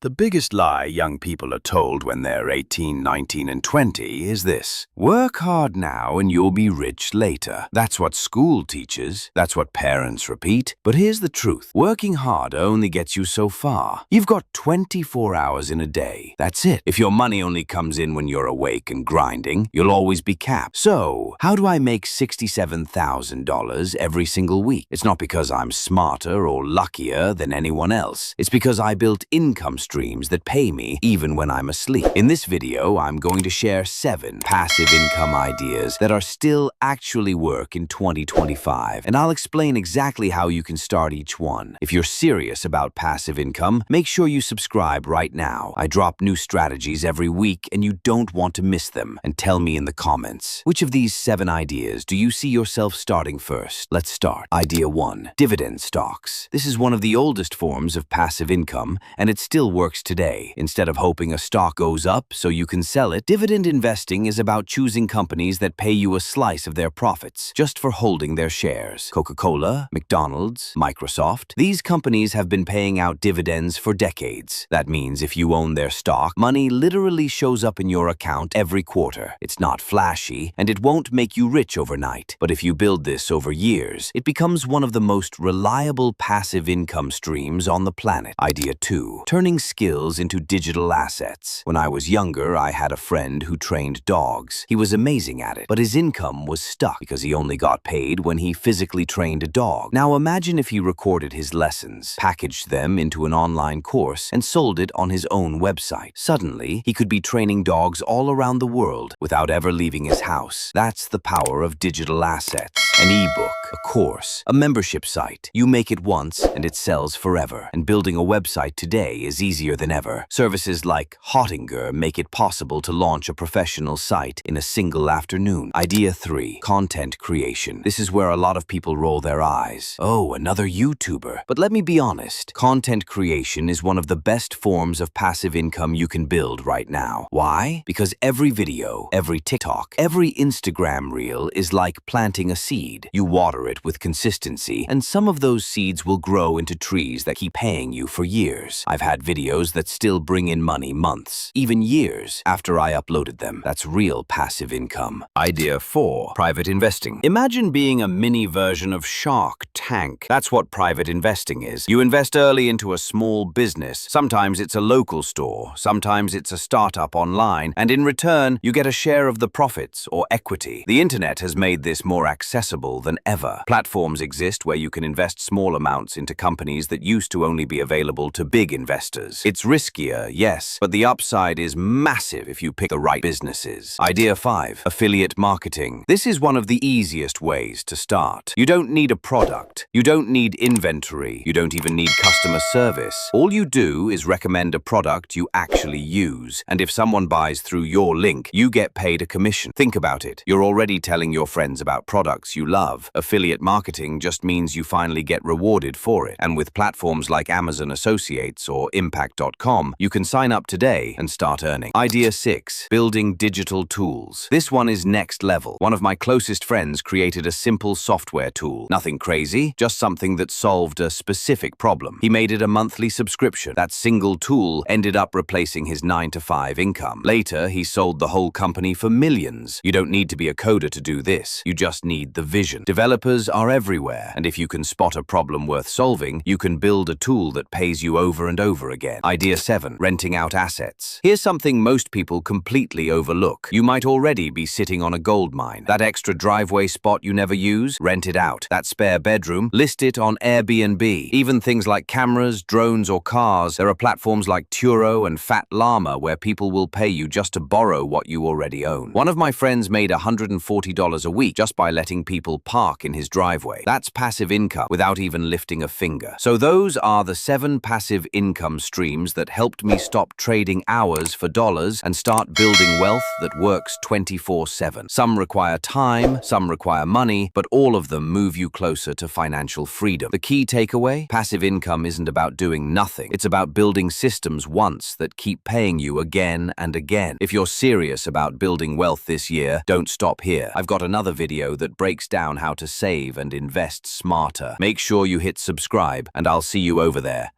The biggest lie young people are told when they're 18, 19, and 20 is this: work hard now and you'll be rich later. That's what school teaches, that's what parents repeat. But here's the truth: working hard only gets you so far. You've got 24 hours in a day. That's it. If your money only comes in when you're awake and grinding, you'll always be capped. So, how do I make $67,000 every single week? It's not because I'm smarter or luckier than anyone else. It's because I built income streams that pay me even when I'm asleep. In this video, I'm going to share 7 passive income ideas that are still actually work in 2025, and I'll explain exactly how you can start each one. If you're serious about passive income, make sure you subscribe right now. I drop new strategies every week and you don't want to miss them. And tell me in the comments, which of these 7 ideas do you see yourself starting first? Let's start. Idea 1. Dividend stocks. This is one of the oldest forms of passive income, and it still works today. Instead of hoping a stock goes up so you can sell it, dividend investing is about choosing companies that pay you a slice of their profits just for holding their shares. Coca-Cola, McDonald's, Microsoft. These companies have been paying out dividends for decades. That means if you own their stock, money literally shows up in your account every quarter. It's not flashy, and it won't make you rich overnight. But if you build this over years, it becomes one of the most reliable passive income streams on the planet. Idea 2. Turning skills into digital assets. When I was younger, I had a friend who trained dogs. He was amazing at it, but his income was stuck because he only got paid when he physically trained a dog. Now imagine if he recorded his lessons, packaged them into an online course, and sold it on his own website. Suddenly, he could be training dogs all around the world without ever leaving his house. That's the power of digital assets. An ebook, a course, a membership site. You make it once and it sells forever. And building a website today is easier than ever. Services like Hottinger make it possible to launch a professional site in a single afternoon. Idea 3. Content creation. This is where a lot of people roll their eyes. Oh, another YouTuber. But let me be honest. Content creation is one of the best forms of passive income you can build right now. Why? Because every video, every TikTok, every Instagram reel is like planting a seed. You water it with consistency, and some of those seeds will grow into trees that keep paying you for years. I've had videos that still bring in money months, even years, after I uploaded them. That's real passive income. Idea 4. Private investing. Imagine being a mini version of Shark Tank. That's what private investing is. You invest early into a small business. Sometimes it's a local store, sometimes it's a startup online, and in return, you get a share of the profits or equity. The internet has made this more accessible than ever. Platforms exist where you can invest small amounts into companies that used to only be available to big investors. It's riskier, yes, but the upside is massive if you pick the right businesses. Idea 5. Affiliate marketing. This is one of the easiest ways to start. You don't need a product. You don't need inventory. You don't even need customer service. All you do is recommend a product you actually use. And if someone buys through your link, you get paid a commission. Think about it. You're already telling your friends about products you love. Affiliate marketing just means you finally get rewarded for it. And with platforms like Amazon Associates or Impact.com, you can sign up today and start earning. Idea 6. Building digital tools. This one is next level. One of my closest friends created a simple software tool. Nothing crazy, just something that solved a specific problem. He made it a monthly subscription. That single tool ended up replacing his 9-to-5 income. Later, he sold the whole company for millions. You don't need to be a coder to do this. You just need the vision. Developers are everywhere, and if you can spot a problem worth solving, you can build a tool that pays you over and over again. Idea 7. Renting out assets. Here's something most people completely overlook. You might already be sitting on a gold mine. That extra driveway spot you never use? Rent it out. That spare bedroom? List it on Airbnb. Even things like cameras, drones, or cars. There are platforms like Turo and Fat Llama where people will pay you just to borrow what you already own. One of my friends made $140 a week just by letting people park in his driveway. That's passive income without even lifting a finger. So those are the 7 passive income streams that helped me stop trading hours for dollars and start building wealth that works 24/7. Some require time, some require money, but all of them move you closer to financial freedom. The key takeaway? Passive income isn't about doing nothing. It's about building systems once that keep paying you again and again. If you're serious about building wealth this year, don't stop here. I've got another video that breaks down how to save and invest smarter. Make sure you hit subscribe, and I'll see you over there.